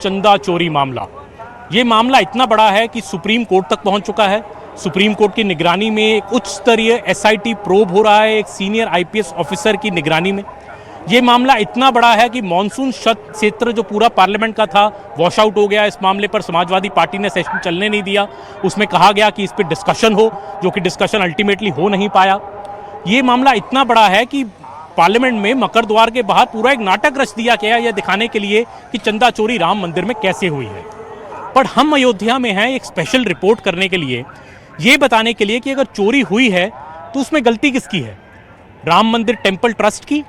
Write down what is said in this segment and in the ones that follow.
चंदा चोरी मामला, ये मामला इतना बड़ा है कि सुप्रीम कोर्ट तक पहुंच चुका है। सुप्रीम कोर्ट की निगरानी में एक उच्च स्तरीय एसआईटी प्रोब हो रहा है, एक सीनियर आईपीएस ऑफिसर की निगरानी में। ये मामला इतना बड़ा है कि मॉनसून क्षेत्र जो पूरा पार्लियामेंट का था वॉश आउट हो गया। इस मामले पर समाजवादी पार्टी ने सेशन चलने नहीं दिया। उसमें कहा गया कि इस पर डिस्कशन हो, जो कि डिस्कशन अल्टीमेटली हो नहीं पाया। ये मामला इतना बड़ा है कि पार्लियामेंट में मकर द्वार के बाहर पूरा एक नाटक रच दिया गया यह दिखाने के लिए कि चंदा चोरी राम मंदिर में कैसे हुई है। पर हम अयोध्या में हैं एक स्पेशल रिपोर्ट करने के लिए, ये बताने के लिए कि अगर चोरी हुई है तो उसमें गलती किसकी है। राम मंदिर टेम्पल ट्रस्ट की,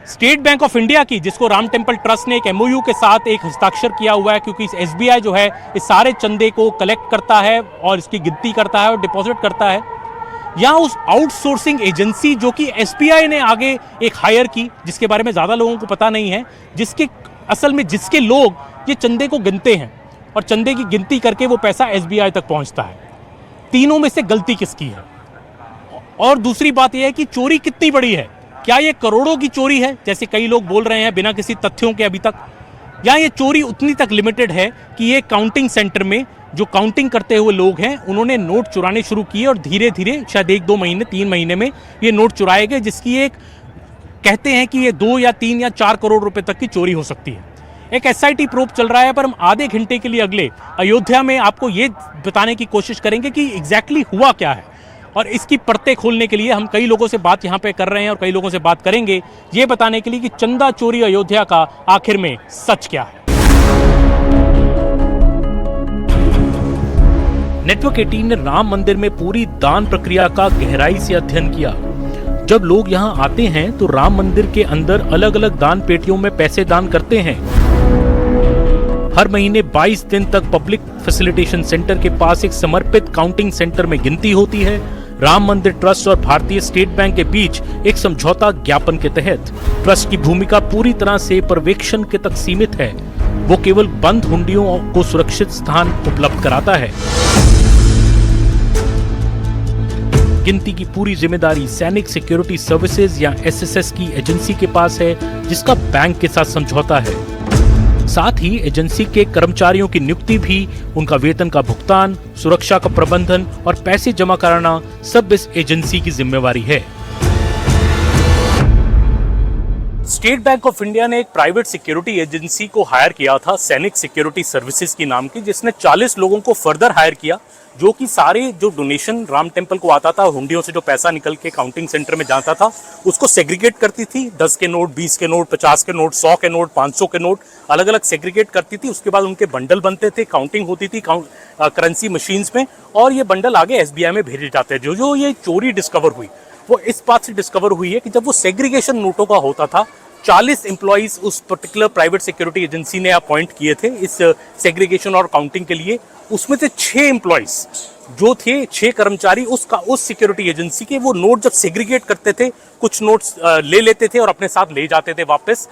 स्टेट बैंक ऑफ इंडिया की, जिसको राम टेम्पल ट्रस्ट ने एक एमओयू के साथ एक हस्ताक्षर किया हुआ है, क्योंकि एसबीआई जो है इस सारे चंदे को कलेक्ट करता है और इसकी गिनती करता है और डिपॉजिट करता है, या उस आउटसोर्सिंग एजेंसी जो कि एसबीआई ने आगे एक हायर की, जिसके बारे में ज़्यादा लोगों को पता नहीं है, जिसके असल में जिसके लोग ये चंदे को गिनते हैं और चंदे की गिनती करके वो पैसा एसबीआई तक पहुंचता है। तीनों में से गलती किसकी है? और दूसरी बात यह है कि चोरी कितनी बड़ी है। क्या ये करोड़ों की चोरी है जैसे कई लोग बोल रहे हैं बिना किसी तथ्यों के अभी तक, या ये चोरी उतनी तक लिमिटेड है कि ये काउंटिंग सेंटर में जो काउंटिंग करते हुए लोग हैं उन्होंने नोट चुराने शुरू किए और धीरे धीरे शायद 1-2 महीने 3 महीने में ये नोट चुराए गए, जिसकी एक कहते हैं कि ये 2 या 3 या 4 करोड़ रुपए तक की चोरी हो सकती है। एक एसआईटी प्रोब चल रहा है, पर हम आधे घंटे के लिए अगले अयोध्या में आपको ये बताने की कोशिश करेंगे कि एग्जैक्टली हुआ क्या है, और इसकी परतें खोलने के लिए हम कई लोगों से बात यहाँ पे कर रहे हैं और कई लोगों से बात करेंगे ये बताने के लिए कि चंदा चोरी अयोध्या का आखिर में सच क्या है। नेटवर्क 18 ने राम मंदिर में पूरी दान प्रक्रिया का गहराई से अध्ययन किया। जब लोग यहाँ आते हैं तो राम मंदिर के अंदर अलग अलग दान पेटियों में पैसे दान करते हैं। हर महीने 22 दिन तक पब्लिक फैसिलिटेशन सेंटर के पास एक समर्पित काउंटिंग सेंटर में गिनती होती है। राम मंदिर ट्रस्ट और भारतीय स्टेट बैंक के बीच एक समझौता ज्ञापन के तहत ट्रस्ट की भूमिका पूरी तरह से पर्यवेक्षण के तक सीमित है। वो केवल बंद हुंडियों को सुरक्षित स्थान उपलब्ध कराता है। गिनती की पूरी जिम्मेदारी सैनिक सिक्योरिटी सर्विसेज या एसएसएस की एजेंसी के पास है, जिसका बैंक के साथ समझौता है। साथ ही एजेंसी के कर्मचारियों की नियुक्ति भी, उनका वेतन का भुगतान, सुरक्षा का प्रबंधन और पैसे जमा कराना सब इस एजेंसी की जिम्मेवारी है। स्टेट बैंक ऑफ इंडिया ने एक प्राइवेट सिक्योरिटी एजेंसी को हायर किया था, सैनिक सिक्योरिटी सर्विसेज की नाम की, जिसने 40 लोगों को फर्दर हायर किया, जो कि सारे जो डोनेशन राम टेम्पल को आता था, हुंडियों से जो पैसा निकल के काउंटिंग सेंटर में जाता था, उसको सेग्रीगेट करती थी। 10 के नोट, 20 के नोट, 50 के नोट, 100 के नोट, 500 के नोट अलग अलग सेग्रीगेट करती थी। उसके बाद उनके बंडल बनते थे, काउंटिंग होती थी करेंसी मशीन्स में, और ये बंडल आगे एसबीआई में भेजे जाते थे। जो ये चोरी डिस्कवर हुई वो इस बात से डिस्कवर हुई है कि जब वो सेग्रीगेशन नोटों का होता था, 40 एम्प्लॉइज उस पर्टिकुलर प्राइवेट सिक्योरिटी एजेंसी ने अपॉइंट किए थे इस सेग्रीगेशन और काउंटिंग के लिए। उसमें से 6 एम्प्लॉइज जो थे, 6 कर्मचारी उस सिक्योरिटी एजेंसी के, वो नोट जब सेग्रीगेट करते थे, कुछ नोट्स ले लेते थे और अपने साथ ले जाते थे वापस।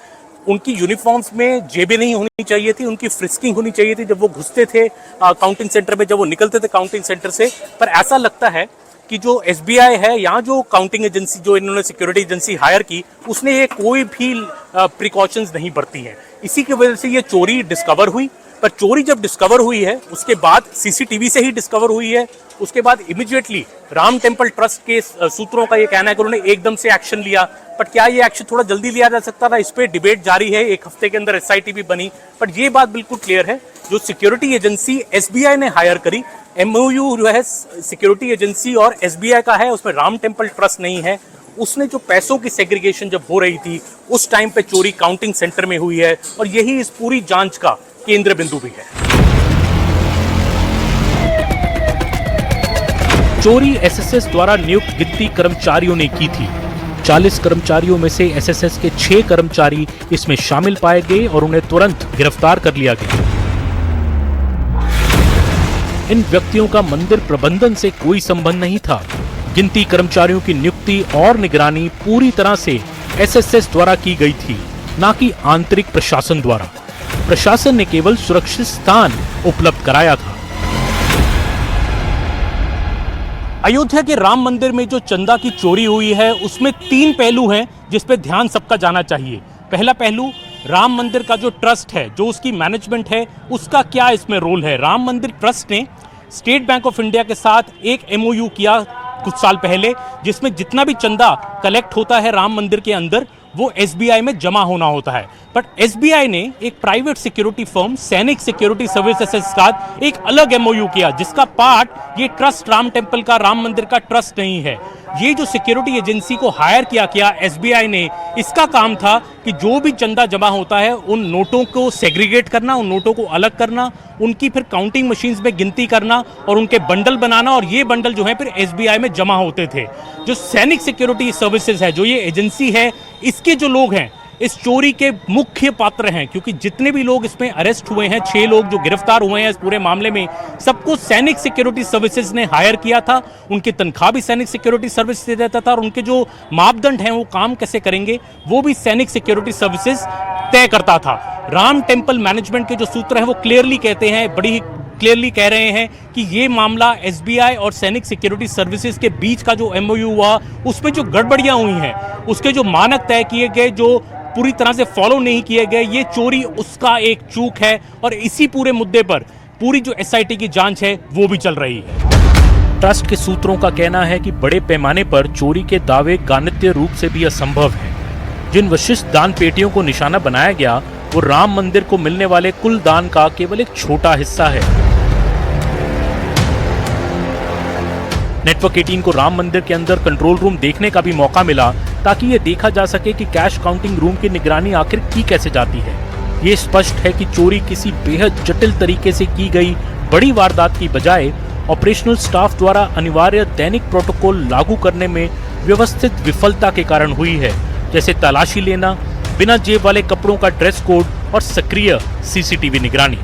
उनकी यूनिफॉर्म्स में जेबें नहीं होनी चाहिए थी, उनकी फ्रिस्किंग होनी चाहिए थी जब वो घुसते थे काउंटिंग सेंटर में, जब वो निकलते थे काउंटिंग सेंटर से। पर ऐसा लगता है कि जो एसबीआई है या जो काउंटिंग एजेंसी जो इन्होंने सिक्योरिटी एजेंसी हायर की, उसने ये कोई भी प्रिकॉशंस नहीं बरती हैं। इसी की वजह से ये चोरी डिस्कवर हुई। पर चोरी जब डिस्कवर हुई है उसके बाद सीसीटीवी से ही डिस्कवर हुई है। उसके बाद इमीडिएटली राम टेम्पल ट्रस्ट के सूत्रों का ये कहना है कि उन्होंने एकदम से एक्शन लिया। बट क्या ये एक्शन थोड़ा जल्दी लिया जा सकता था? इस पे डिबेट जारी है। 1 हफ्ते के अंदर एसआईटी भी बनी। पर ये बात बिल्कुल क्लियर है, जो सिक्योरिटी एजेंसी एसबीआई ने हायर करी, एमओयू जो है सिक्योरिटी एजेंसी और एसबीआई का है, उसमें राम टेम्पल ट्रस्ट नहीं है। उसने जो पैसों की सेग्रीगेशन जब हो रही थी उस टाइम पे चोरी काउंटिंग सेंटर में हुई है, और यही इस पूरी जांच का केंद्र बिंदु भी है। चोरी एसएसएस द्वारा नियुक्त गिनती कर्मचारियों ने की थी। 40 कर्मचारियों में से एसएसएस के 6 कर्मचारी इसमें शामिल पाए गए और उन्हें तुरंत गिरफ्तार कर लिया गया। इन व्यक्तियों का मंदिर प्रबंधन से कोई संबंध नहीं था। गिनती कर्मचारियों की नियुक्ति और निगरानी पूरी तरह से एसएसएस द्वारा की गई थी, न कि आंतरिक प्रशासन द्वारा। प्रशासन ने केवल सुरक्षित स्थान उपलब्ध कराया था। अयोध्या के राम मंदिर में जो चंदा की चोरी हुई है उसमें 3 पहलू हैं जिस पे ध्यान सबका जाना चाहिए। पहला पहलू राम मंदिर का जो ट्रस्ट है, जो उसकी मैनेजमेंट है, उसका क्या इसमें रोल है। राम मंदिर ट्रस्ट ने स्टेट बैंक ऑफ इंडिया के साथ एक MOU किया कुछ साल पहले, जिसमें जितना भी चंदा कलेक्ट होता है राम मंदिर के अंदर वो SBI में जमा होना होता है। बट SBI ने एक प्राइवेट सिक्योरिटी फर्म सैनिक सिक्योरिटी सर्विसेज के साथ एक अलग MOU किया, जिसका पार्ट ये ट्रस्ट राम टेम्पल का, राम मंदिर का ट्रस्ट नहीं है। ये जो सिक्योरिटी एजेंसी को हायर किया SBI ने, इसका काम था कि जो भी चंदा जमा होता है उन नोटों को सेग्रीगेट करना, उन नोटों को अलग करना, उनकी फिर काउंटिंग मशीन्स में गिनती करना और उनके बंडल बनाना, और ये बंडल जो है फिर SBI में जमा होते थे। जो सैनिक सिक्योरिटी सर्विसेज है, जो ये एजेंसी है, इसके जो लोग हैं इस चोरी के मुख्य पात्र हैं, क्योंकि जितने भी लोग इसमें अरेस्ट हुए हैं, 6 लोग जो गिरफ्तार हुए हैं इस पूरे मामले में, सबको सैनिक सिक्योरिटी सर्विसेज ने हायर किया था। उनकी तनख्वाह भी सैनिक सिक्योरिटी सर्विस से देता था और उनके जो मापदंड हैं वो काम कैसे करेंगे वो भी सैनिक सिक्योरिटी सर्विसेज तय करता था। राम टेम्पल मैनेजमेंट के जो सूत्र हैं वो क्लियरली कहते हैं, बड़ी ही क्लियरली कह रहे हैं कि ये मामला SBI और सैनिक सिक्योरिटी सर्विसेज के बीच का जो MOU हुआ उसमें जो गड़बड़ियां हुई हैं, उसके जो मानक तय किए गए जो पूरी तरह से फॉलो नहीं किए गए, ये चोरी उसका एक चूक है। और इसी पूरे मुद्दे पर पूरी जो SIT की जांच है वो भी चल रही है। ट्रस्ट के सूत्रों का कहना है कि बड़े पैमाने पर चोरी के दावे गाणितीय रूप से भी असंभव हैं। जिन विशिष्ट दान पेटियों को निशाना बनाया गया वो राम मंदिर को मिलने वाले कुल दान का केवल एक छोटा हिस्सा है। नेटवर्क 18 को राम मंदिर के अंदर कंट्रोल रूम देखने का भी मौका मिला, ताकि ये देखा जा सके कि कैश काउंटिंग रूम की निगरानी आखिर की कैसे जाती है। ये स्पष्ट है कि चोरी किसी बेहद जटिल तरीके से की गई बड़ी वारदात की बजाय ऑपरेशनल स्टाफ द्वारा अनिवार्य दैनिक प्रोटोकॉल लागू करने में व्यवस्थित विफलता के कारण हुई है, जैसे तलाशी लेना, बिना जेब वाले कपड़ों का ड्रेस कोड और सक्रिय CCTV निगरानी।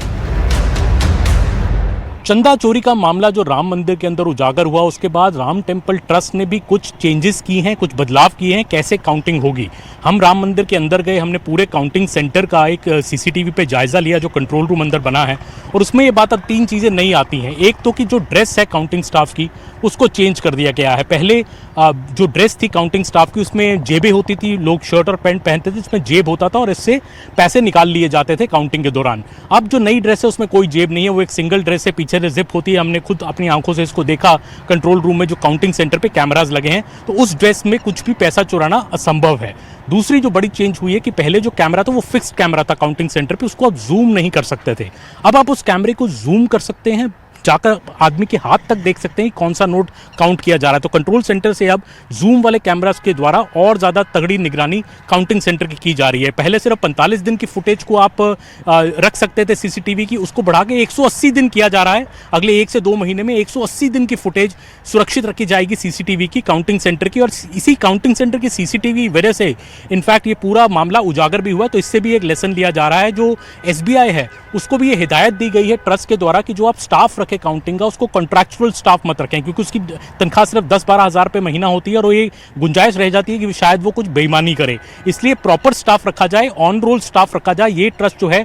चंदा चोरी का मामला जो राम मंदिर के अंदर उजागर हुआ, उसके बाद राम टेम्पल ट्रस्ट ने भी कुछ चेंजेस किए हैं, कुछ बदलाव किए हैं कैसे काउंटिंग होगी। हम राम मंदिर के अंदर गए, हमने पूरे काउंटिंग सेंटर का एक CCTV पे जायजा लिया जो कंट्रोल रूम अंदर बना है, और उसमें ये बात अब 3 चीज़ें नई आती हैं। एक तो कि जो ड्रेस है काउंटिंग स्टाफ की उसको चेंज कर दिया गया है। पहले जो ड्रेस थी काउंटिंग स्टाफ की उसमें जेबें होती थी, लोग शर्ट और पैंट पहनते थे, इसमें जेब होता था और इससे पैसे निकाल लिए जाते थे काउंटिंग के दौरान। अब जो नई ड्रेस है उसमें कोई जेब नहीं है, वो एक सिंगल ड्रेस है, पीछे से जिप होती है। हमने खुद अपनी आंखों से इसको देखा, कंट्रोल रूम में जो काउंटिंग सेंटर पे कैमरास लगे हैं, तो उस ड्रेस में कुछ भी पैसा चुराना असंभव है। दूसरी जो बड़ी चेंज हुई है कि पहले जो कैमरा था वो फिक्स्ड कैमरा था काउंटिंग सेंटर पे, उसको आप जूम नहीं कर सकते थे। अब आप उस कैमरे को जूम कर सकते हैं, जाकर आदमी के हाथ तक देख सकते हैं कि कौन सा नोट काउंट किया जा रहा है। तो कंट्रोल सेंटर से अब जूम वाले कैमरास के द्वारा और ज़्यादा तगड़ी निगरानी काउंटिंग सेंटर की जा रही है। पहले सिर्फ 45 दिन की फुटेज को आप रख सकते थे CCTV की, उसको बढ़ा के 180 दिन किया जा रहा है। अगले 1 से 2 महीने में 180 दिन की फुटेज सुरक्षित रखी जाएगी CCTV की काउंटिंग सेंटर की। और इसी काउंटिंग सेंटर की CCTV वजह से इनफैक्ट ये पूरा मामला उजागर भी हुआ। तो इससे भी एक लेसन लिया जा रहा है। जो SBI है उसको भी ये हिदायत दी गई है ट्रस्ट के द्वारा कि जो आप स्टाफ रखें काउंटिंग का, उसको कॉन्ट्रैक्चुअल स्टाफ मत रखें, क्योंकि उसकी तनख्वाह सिर्फ 10-12 हज़ार रुपये महीना होती है और वो ये गुंजाइश रह जाती है कि शायद वो कुछ बेईमानी करे। इसलिए प्रॉपर स्टाफ रखा जाए, ऑन रोल स्टाफ रखा जाए। ये ट्रस्ट जो है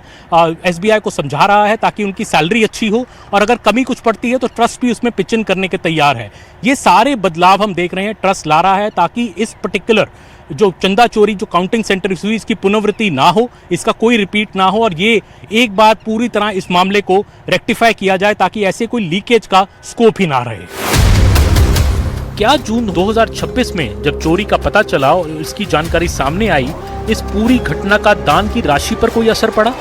SBI को समझा रहा है ताकि उनकी सैलरी अच्छी हो, और अगर कमी कुछ पड़ती है तो ट्रस्ट भी उसमें पिच इन करने के तैयार है। ये सारे बदलाव हम देख रहे हैं ट्रस्ट ला रहा है ताकि इस पर्टिकुलर जो चंदा चोरी जो काउंटिंग सेंटर हुई इसकी पुनरावृत्ति ना हो, इसका कोई रिपीट ना हो, और ये एक बार पूरी तरह इस मामले को रेक्टिफाई किया जाए ताकि ऐसे कोई लीकेज का स्कोप ही ना रहे। क्या जून 2026 में जब चोरी का पता चला और इसकी जानकारी सामने आई, इस पूरी घटना का दान की राशि पर कोई असर पड़ा?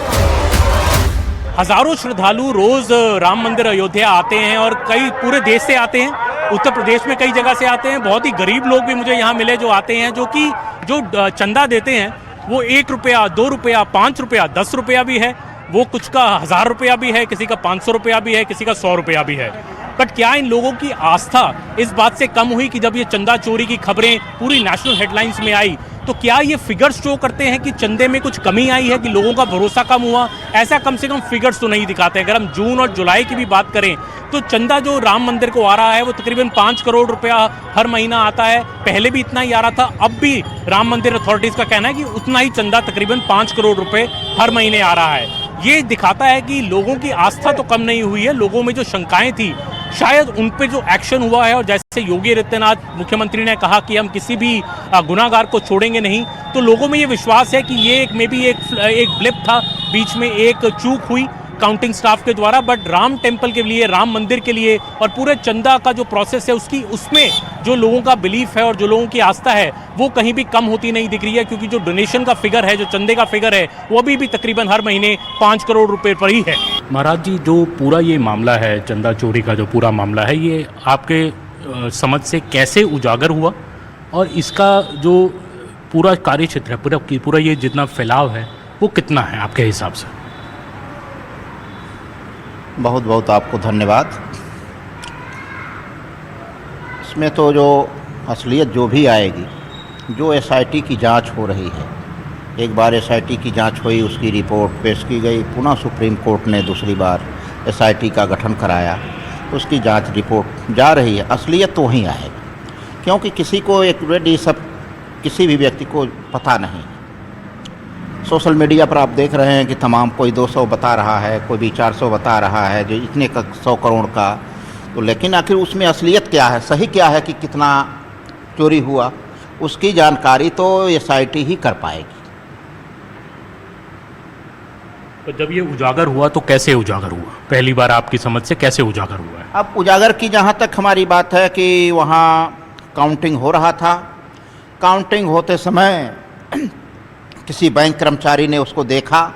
हजारों श्रद्धालु रोज राम मंदिर अयोध्या आते हैं और कई पूरे देश से आते हैं, उत्तर प्रदेश में कई जगह से आते हैं। बहुत ही गरीब लोग भी मुझे यहाँ मिले जो आते हैं, जो चंदा देते हैं वो 1 रुपया, 2 रुपया, 5 रुपया, 10 रुपया भी है, वो कुछ का 1000 रुपया भी है, किसी का 500 रुपया भी है, किसी का 100 रुपया भी है। बट क्या इन लोगों की आस्था इस बात से कम हुई कि जब ये चंदा चोरी की खबरें पूरी नेशनल हेडलाइंस में आई तो क्या ये फिगर्स शो करते हैं कि चंदे में कुछ कमी आई है, कि लोगों का भरोसा कम हुआ? ऐसा कम से कम फिगर्स तो नहीं दिखाते। अगर हम जून और जुलाई की भी बात करें तो चंदा जो राम मंदिर को आ रहा है वो तकरीबन 5 करोड़ रुपया हर महीना आता है। पहले भी इतना ही आ रहा था, अब भी राम मंदिर अथॉरिटीज़ का कहना है कि उतना ही चंदा तकरीबन 5 करोड़ रुपये हर महीने आ रहा है। ये दिखाता है कि लोगों की आस्था तो कम नहीं हुई है, लोगों में जो शंकाएं थी शायद उन पे जो एक्शन हुआ है, और जैसे योगी आदित्यनाथ मुख्यमंत्री ने कहा कि हम किसी भी गुनाहगार को छोड़ेंगे नहीं, तो लोगों में ये विश्वास है कि ये एक मे बी एक ब्लिप था, बीच में एक चूक हुई काउंटिंग स्टाफ के द्वारा, बट राम टेम्पल के लिए, राम मंदिर के लिए और पूरे चंदा का जो प्रोसेस है उसमें जो लोगों का बिलीफ है और जो लोगों की आस्था है वो कहीं भी कम होती नहीं दिख रही है, क्योंकि जो डोनेशन का फिगर है, जो चंदे का फिगर है, वो अभी भी तकरीबन हर महीने 5 करोड़ रुपए पर ही है। महाराज जी, जो पूरा ये मामला है, चंदा चोरी का जो पूरा मामला है, ये आपके समझ से कैसे उजागर हुआ, और इसका जो पूरा कार्य क्षेत्र है, पूरा ये जितना फैलाव है वो कितना है आपके हिसाब से? बहुत बहुत आपको धन्यवाद। इसमें तो जो असलियत जो भी आएगी, जो एसआईटी की जांच हो रही है, एक बार एसआईटी की जांच हुई, उसकी रिपोर्ट पेश की गई, पुनः सुप्रीम कोर्ट ने दूसरी बार एसआईटी का गठन कराया, उसकी जांच रिपोर्ट जा रही है, असलियत तो वहीं आएगी, क्योंकि किसी को एक ये सब किसी भी व्यक्ति को पता नहीं। सोशल मीडिया पर आप देख रहे हैं कि तमाम कोई 200 बता रहा है, कोई भी 400 बता रहा है, जो इतने का 100 करोड़ का, तो लेकिन आखिर उसमें असलियत क्या है, सही क्या है कि कितना चोरी हुआ, उसकी जानकारी तो एसआईटी ही कर पाएगी। तो जब ये उजागर हुआ तो कैसे उजागर हुआ? पहली बार आपकी समझ से कैसे उजागर हुआ है? अब उजागर की जहाँ तक हमारी बात है कि वहाँ काउंटिंग हो रहा था, काउंटिंग होते समय किसी बैंक कर्मचारी ने उसको देखा,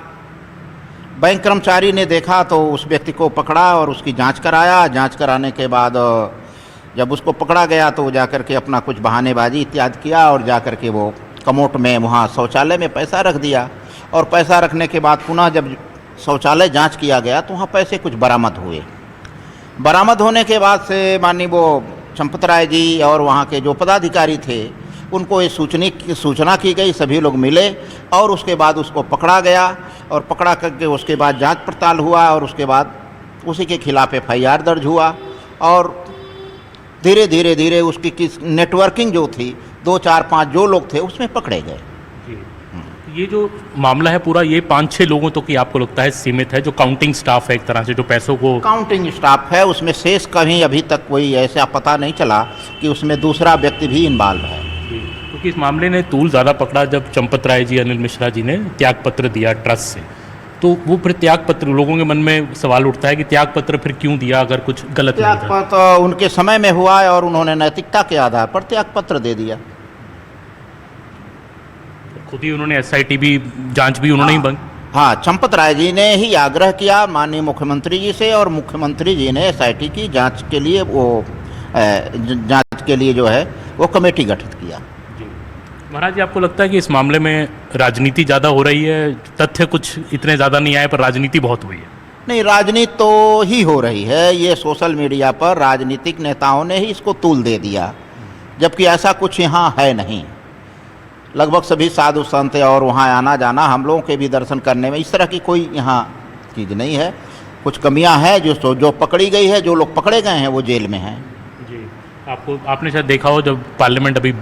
बैंक कर्मचारी ने देखा तो उस व्यक्ति को पकड़ा और उसकी जांच कराया। जांच कराने के बाद जब उसको पकड़ा गया तो जाकर के अपना कुछ बहानेबाजी इत्यादि किया और जाकर के वो कमोट में वहाँ शौचालय में पैसा रख दिया, और पैसा रखने के बाद पुनः जब शौचालय जांच किया गया तो वहाँ पैसे कुछ बरामद हुए। बरामद होने के बाद से माननीय वो चंपत राय जी और वहाँ के जो पदाधिकारी थे उनको ये सूचना की गई, सभी लोग मिले और उसके बाद उसको पकड़ा गया, और पकड़ा करके उसके बाद जांच पड़ताल हुआ, और उसके बाद उसी के खिलाफ एफआईआर दर्ज हुआ, और धीरे धीरे धीरे उसकी नेटवर्किंग जो थी, 2 4 5 जो लोग थे उसमें पकड़े गए। ये जो मामला है पूरा, ये 5-6 लोगों तो की आपको लगता है सीमित है, जो काउंटिंग स्टाफ है एक तरह से, जो पैसों को काउंटिंग स्टाफ है, उसमें शेष कहीं अभी तक कोई ऐसा पता नहीं चला कि उसमें दूसरा व्यक्ति भी इन्वॉल्व है। क्योंकि इस मामले ने तूल ज़्यादा पकड़ा जब चंपत राय जी, अनिल मिश्रा जी ने त्यागपत्र दिया ट्रस्ट से, तो वो फिर त्यागपत्र, लोगों के मन में सवाल उठता है कि त्यागपत्र फिर क्यों दिया अगर कुछ गलत नहीं था? त्यागपत्र उनके समय में हुआ है और उन्होंने नैतिकता के आधार पर त्यागपत्र दे दिया। खुद ही उन्होंने एसआईटी भी जांच भी उन्होंने ही बंद। हाँ, चंपत राय जी ने ही आग्रह किया माननीय मुख्यमंत्री जी से, और मुख्यमंत्री जी ने एसआईटी की जांच के लिए जो है वो कमेटी गठित किया। महाराज जी, आपको लगता है कि इस मामले में राजनीति ज़्यादा हो रही है? तथ्य कुछ इतने ज़्यादा नहीं आए पर राजनीति बहुत हुई है। नहीं, राजनीति तो ही हो रही है, ये सोशल मीडिया पर राजनीतिक नेताओं ने ही इसको तूल दे दिया, जबकि ऐसा कुछ यहाँ है नहीं। लगभग सभी साधु संत और वहाँ आना जाना, हम लोगों के भी दर्शन करने में, इस तरह की कोई यहाँ चीज़ नहीं है। कुछ कमियाँ हैं जो पकड़ी गई है, जो लोग पकड़े गए हैं वो जेल में हैं। जी, आपने शायद देखा हो जब पार्लियामेंट अभी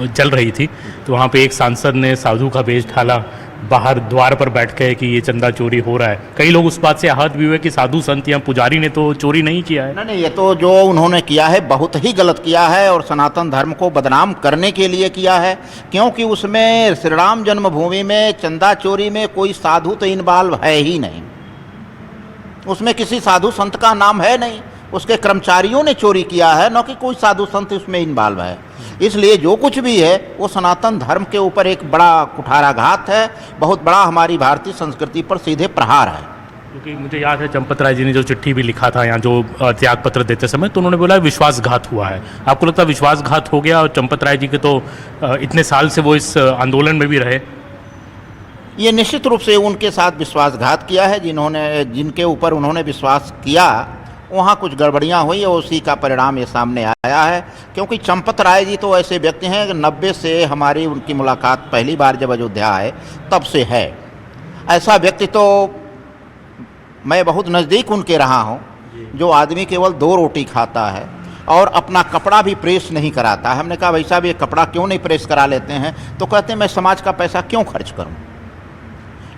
चल रही थी तो वहाँ पे एक सांसद ने साधु का वेश ढाला, बाहर द्वार पर बैठ के कि ये चंदा चोरी हो रहा है। कई लोग उस बात से आहत भी हुए कि साधु संत या पुजारी ने तो चोरी नहीं किया है। नहीं, ये तो जो उन्होंने किया है बहुत ही गलत किया है, और सनातन धर्म को बदनाम करने के लिए किया है, क्योंकि उसमें श्री राम जन्मभूमि में चंदा चोरी में कोई साधु तो इन्वॉल्व है ही नहीं, उसमें किसी साधु संत का नाम है नहीं, उसके कर्मचारियों ने चोरी किया है, न कि कोई साधु संत उसमें इन्वॉल्व है। इसलिए जो कुछ भी है वो सनातन धर्म के ऊपर एक बड़ा कुठाराघात है, बहुत बड़ा हमारी भारतीय संस्कृति पर सीधे प्रहार है। क्योंकि मुझे याद है चंपत राय जी ने जो चिट्ठी भी लिखा था यहाँ जो त्यागपत्र देते समय, तो उन्होंने बोला विश्वासघात हुआ है। आपको लगता है विश्वासघात हो गया? और चंपत राय जी के तो इतने साल से वो इस आंदोलन में भी रहे। ये निश्चित रूप से उनके साथ विश्वासघात किया है, जिनके ऊपर उन्होंने विश्वास किया वहाँ कुछ गड़बड़ियाँ हुई और उसी का परिणाम ये सामने आया है। क्योंकि चंपत राय जी तो ऐसे व्यक्ति हैं कि 90 से हमारी उनकी मुलाकात पहली बार जब अयोध्या आए तब से है। ऐसा व्यक्ति तो मैं बहुत नज़दीक उनके रहा हूँ, जो आदमी केवल 2 रोटी खाता है और अपना कपड़ा भी प्रेस नहीं कराता है। हमने कहा भाई साहब ये कपड़ा क्यों नहीं प्रेस करा लेते हैं? तो कहते हैं मैं समाज का पैसा क्यों खर्च करूँ।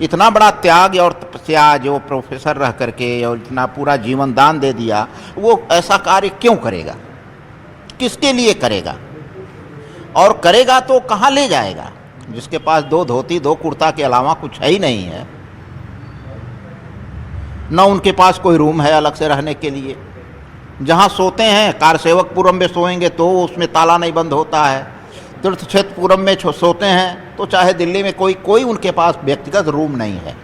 इतना बड़ा त्याग और तपस्या जो प्रोफेसर रह करके और इतना पूरा जीवन दान दे दिया, वो ऐसा कार्य क्यों करेगा? किसके लिए करेगा? और करेगा तो कहाँ ले जाएगा? जिसके पास 2 धोती 2 कुर्ता के अलावा कुछ है ही नहीं है, न उनके पास कोई रूम है अलग से रहने के लिए। जहाँ सोते हैं, कारसेवकपुरम में सोएंगे तो उसमें ताला नहीं बंद होता है, तीर्थक्षेत्रपुरम में सोते हैं तो चाहे दिल्ली में कोई उनके पास व्यक्तिगत रूम नहीं है,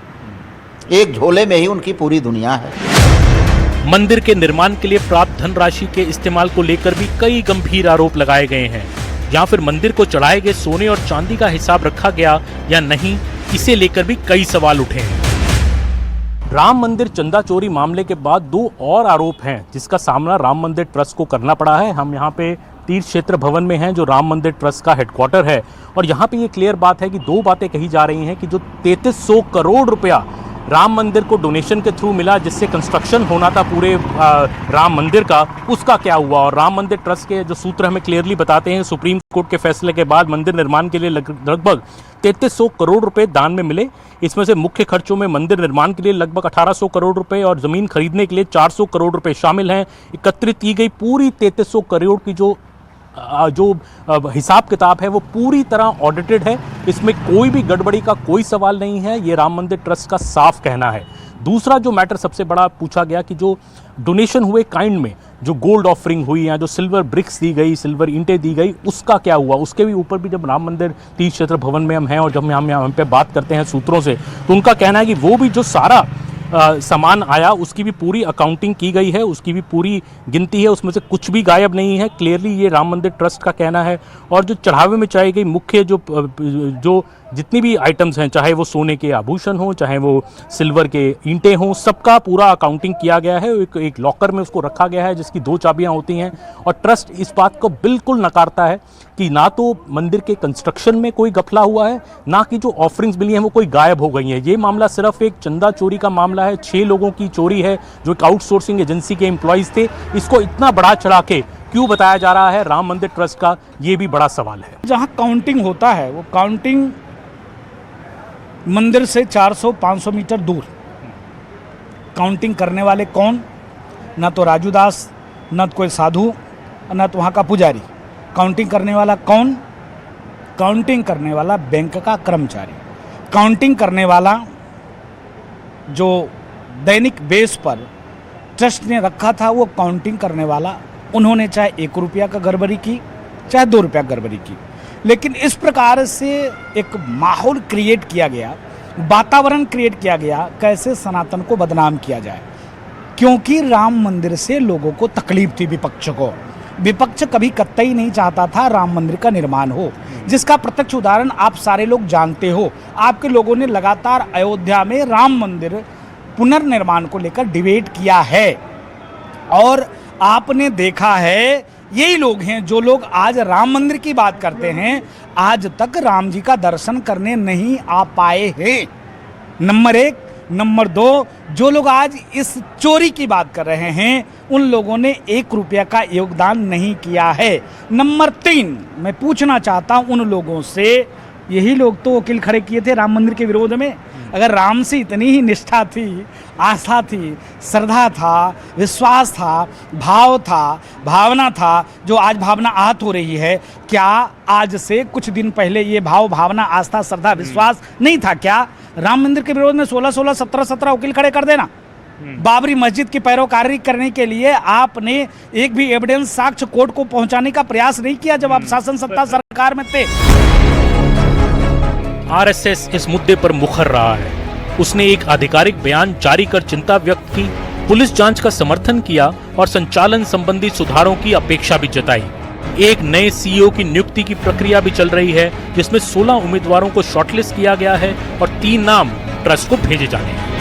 एक झोले में ही उनकी पूरी दुनिया है। मंदिर के निर्माण के लिए प्राप्त धनराशि के इस्तेमाल को लेकर भी कई गंभीर आरोप लगाए गए हैं। या फिर मंदिर को चढ़ाए गए सोने और चांदी का हिसाब रखा गया या नहीं, इसे लेकर भी कई सवाल उठे हैं। राम मंदिर चंदा चोरी मामले के बाद 2 और आरोप हैं जिसका सामना राम मंदिर ट्रस्ट को करना पड़ा है। हम यहाँ पे तीर्थ क्षेत्र भवन में हैं जो राम मंदिर ट्रस्ट का हेडक्वार्टर है, और यहाँ पे ये क्लियर बात है कि 2 बातें कही जा रही हैं कि जो 3300 करोड़ रुपया राम मंदिर को डोनेशन के थ्रू मिला, जिससे कंस्ट्रक्शन होना था पूरे राम मंदिर का, उसका क्या हुआ। और राम मंदिर ट्रस्ट के जो सूत्र हमें क्लियरली बताते हैं, सुप्रीम कोर्ट के फैसले के बाद मंदिर निर्माण के लिए लगभग 3300 करोड़ रुपए दान में मिले। इसमें से मुख्य खर्चों में मंदिर निर्माण के लिए लगभग 1800 करोड़ रुपए और जमीन खरीदने के लिए 400 करोड़ रुपए शामिल हैं। एकत्रित की गई पूरी 3300 करोड़ की जो हिसाब किताब है वो पूरी तरह ऑडिटेड है। इसमें कोई भी गड़बड़ी का कोई सवाल नहीं है, ये राम मंदिर ट्रस्ट का साफ कहना है। दूसरा जो मैटर सबसे बड़ा पूछा गया कि जो डोनेशन हुए काइंड में जो गोल्ड ऑफरिंग हुई या जो सिल्वर ब्रिक्स दी गई, सिल्वर ईंटें दी गई, उसका क्या हुआ। उसके भी ऊपर भी जब राम मंदिर तीर्थ क्षेत्र भवन में हम हैं और जब हम यहाँ पे बात करते हैं सूत्रों से, तो उनका कहना है कि वो भी जो सारा सामान आया उसकी भी पूरी अकाउंटिंग की गई है, उसकी भी पूरी गिनती है, उसमें से कुछ भी गायब नहीं है। क्लियरली ये राम मंदिर ट्रस्ट का कहना है। और जो चढ़ावे में चढ़ाई गई मुख्य जो जितनी भी आइटम्स हैं, चाहे वो सोने के आभूषण हो, चाहे वो सिल्वर के ईंटें हों, सबका पूरा अकाउंटिंग किया गया है। एक लॉकर में उसको रखा गया है जिसकी 2 चाबियां होती हैं। और ट्रस्ट इस बात को बिल्कुल नकारता है कि ना तो मंदिर के कंस्ट्रक्शन में कोई गफला हुआ है, ना कि जो ऑफरिंग्स मिली हैं वो कोई गायब हो गई हैं। ये मामला सिर्फ एक चंदा चोरी का मामला है। 6 लोगों की चोरी है जो एक आउटसोर्सिंग एजेंसी के एम्प्लॉयज थे। इसको इतना बढ़ा चढ़ा के क्यों बताया जा रहा है राम मंदिर ट्रस्ट का, ये भी बड़ा सवाल है। जहाँ काउंटिंग होता है वो काउंटिंग मंदिर से 400-500 मीटर दूर। काउंटिंग करने वाले कौन? ना तो राजू दास, ना तो कोई साधु, ना तो वहाँ का पुजारी। काउंटिंग करने वाला कौन? काउंटिंग करने वाला बैंक का कर्मचारी। काउंटिंग करने वाला जो दैनिक बेस पर ट्रस्ट ने रखा था, वो काउंटिंग करने वाला, उन्होंने चाहे 1 रुपया का गड़बड़ी की, चाहे 2 रुपया गड़बड़ी की, लेकिन इस प्रकार से एक माहौल क्रिएट किया गया, वातावरण क्रिएट किया गया, कैसे सनातन को बदनाम किया जाए। क्योंकि राम मंदिर से लोगों को तकलीफ थी, विपक्ष को। विपक्ष कभी कतई नहीं चाहता था राम मंदिर का निर्माण हो, जिसका प्रत्यक्ष उदाहरण आप सारे लोग जानते हो। आपके लोगों ने लगातार अयोध्या में राम मंदिर पुनर्निर्माण को लेकर डिबेट किया है, और आपने देखा है यही लोग हैं जो लोग आज राम मंदिर की बात करते हैं, आज तक राम जी का दर्शन करने नहीं आ पाए हैं। नंबर 1। नंबर 2, जो लोग आज इस चोरी की बात कर रहे हैं उन लोगों ने 1 रुपया का योगदान नहीं किया है। नंबर 3, मैं पूछना चाहता हूं उन लोगों से, यही लोग तो वकील खड़े किए थे राम मंदिर के विरोध में। अगर राम से इतनी ही निष्ठा थी, आस्था थी, श्रद्धा था, विश्वास था, भाव था, भावना था, जो आज भावना आहत हो रही है, क्या आज से कुछ दिन पहले ये भाव, भावना, आस्था, श्रद्धा, विश्वास नहीं था क्या? राम मंदिर के विरोध में 16-16, 17-17 वकील खड़े कर देना। बाबरी मस्जिद की पैरोकारी करने के लिए आपने एक भी एविडेंस, साक्ष्य कोर्ट को पहुंचाने का प्रयास नहीं किया जब आप शासन सत्ता सरकार में थे। आरएसएस इस मुद्दे पर मुखर रहा है। उसने एक आधिकारिक बयान जारी कर चिंता व्यक्त की, पुलिस जांच का समर्थन किया और संचालन संबंधी सुधारों की अपेक्षा भी जताई। एक नए सीईओ की नियुक्ति की प्रक्रिया भी चल रही है, जिसमें 16 उम्मीदवारों को शॉर्टलिस्ट किया गया है और 3 नाम ट्रस्ट को भेजे जाने हैं।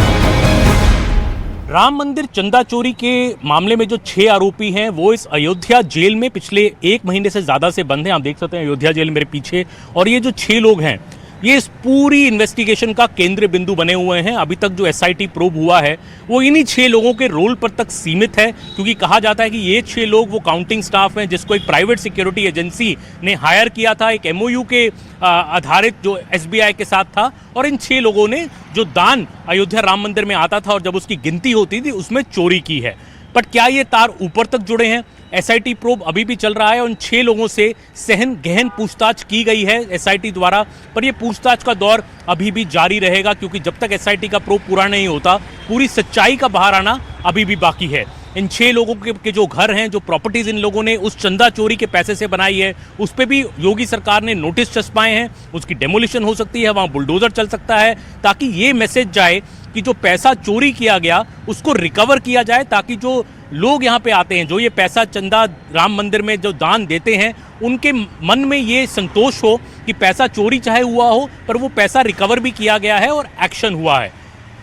राम मंदिर चंदा चोरी के मामले में जो 6 आरोपी हैं वो इस अयोध्या जेल में पिछले 1 महीने से ज़्यादा से बंद हैं। आप देख सकते हैं अयोध्या जेल मेरे पीछे। और ये जो 6 लोग हैं, ये इस पूरी इन्वेस्टिगेशन का केंद्र बिंदु बने हुए हैं। अभी तक जो एसआईटी प्रोब हुआ है वो इन्हीं 6 लोगों के रोल पर तक सीमित है, क्योंकि कहा जाता है कि ये 6 लोग वो काउंटिंग स्टाफ हैं जिसको एक प्राइवेट सिक्योरिटी एजेंसी ने हायर किया था, एक एमओयू के आधारित जो एसबीआई के साथ था, और इन 6 लोगों ने जो दान अयोध्या राम मंदिर में आता था और जब उसकी गिनती होती थी उसमें चोरी की है। बट क्या ये तार ऊपर तक जुड़े हैं? एसआईटी प्रोब अभी भी चल रहा है। उन 6 लोगों से गहन पूछताछ की गई है एसआईटी द्वारा, पर यह पूछताछ का दौर अभी भी जारी रहेगा, क्योंकि जब तक एसआईटी का प्रोब पूरा नहीं होता पूरी सच्चाई का बाहर आना अभी भी बाकी है। इन 6 लोगों के जो घर हैं, जो प्रॉपर्टीज इन लोगों ने उस चंदा चोरी के पैसे से बनाई है, उस पर भी योगी सरकार ने नोटिस चस्पाए हैं। उसकी डेमोलिशन हो सकती है, वहाँ बुलडोजर चल सकता है, ताकि ये मैसेज जाए कि जो पैसा चोरी किया गया उसको रिकवर किया जाए, ताकि जो लोग यहाँ पे आते हैं, जो ये पैसा चंदा राम मंदिर में जो दान देते हैं, उनके मन में ये संतोष हो कि पैसा चोरी चाहे हुआ हो पर वो पैसा रिकवर भी किया गया है और एक्शन हुआ है।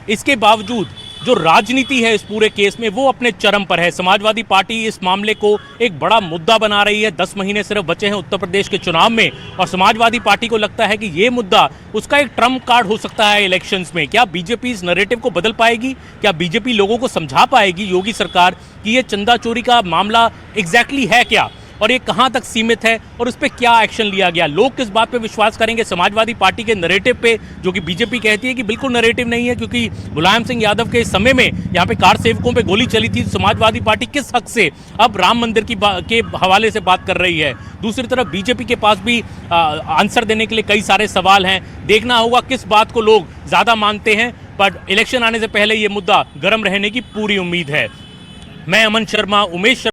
इसके बावजूद जो राजनीति है इस पूरे केस में वो अपने चरम पर है। समाजवादी पार्टी इस मामले को एक बड़ा मुद्दा बना रही है। 10 महीने सिर्फ बचे हैं उत्तर प्रदेश के चुनाव में, और समाजवादी पार्टी को लगता है कि ये मुद्दा उसका एक ट्रम्प कार्ड हो सकता है इलेक्शंस में। क्या बीजेपी इस नैरेटिव को बदल पाएगी? क्या बीजेपी लोगों को समझा पाएगी, योगी सरकार, कि ये चंदा चोरी का मामला एग्जैक्टली है क्या और ये कहां तक सीमित है और उस पर क्या एक्शन लिया गया? लोग किस बात पे विश्वास करेंगे? समाजवादी पार्टी के नैरेटिव पे, जो कि बीजेपी कहती है कि बिल्कुल नैरेटिव नहीं है, क्योंकि मुलायम सिंह यादव के समय में यहाँ पे कार सेवकों पे गोली चली थी। समाजवादी पार्टी किस हक से अब राम मंदिर के हवाले से बात कर रही है? दूसरी तरफ बीजेपी के पास भी आंसर देने के लिए कई सारे सवाल हैं। देखना होगा किस बात को लोग ज़्यादा मानते हैं, पर इलेक्शन आने से पहले ये मुद्दा गर्म रहने की पूरी उम्मीद है। मैं अमन शर्मा, उमेश